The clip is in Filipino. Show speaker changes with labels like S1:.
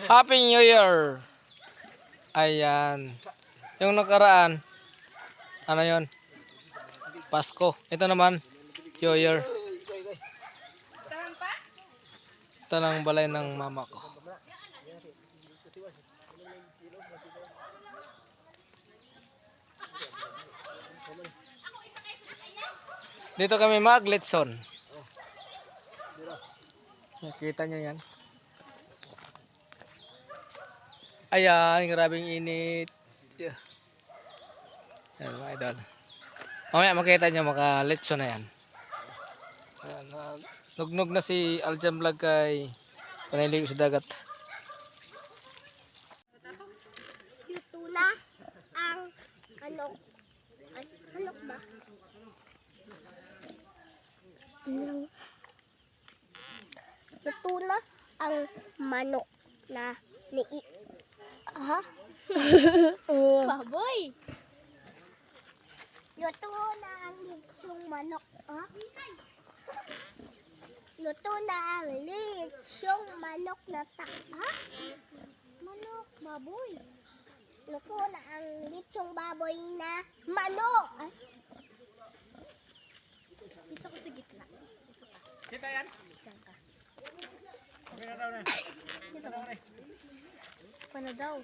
S1: Happy New Year! Ayan. Yung nakaraan, ano yon? Pasko. Ito naman, New Year. Ito lang balay ng mama ko. Dito kami mag-litson. Nakita nyo yan? Ayan, grabing init. Yan mga idol. Mamaya makita nyo, maka-litson na yan. Ayan, nugnog na si Aljam Vlog kay paniligo sa dagat.
S2: Ito na ang manok. Ay, manok ba? Ito na ang manok na ha? Baboy! Luto na ang litsong manok. Ha? Luto na ang litsong manok na ha? Manok, baboy. Luto na ang litsong baboy na manok. Ay. Dito ko sa gitna.
S1: Kita yan?
S2: Diyan ka.
S1: Okay na daw na.
S2: Dito. Paano daw?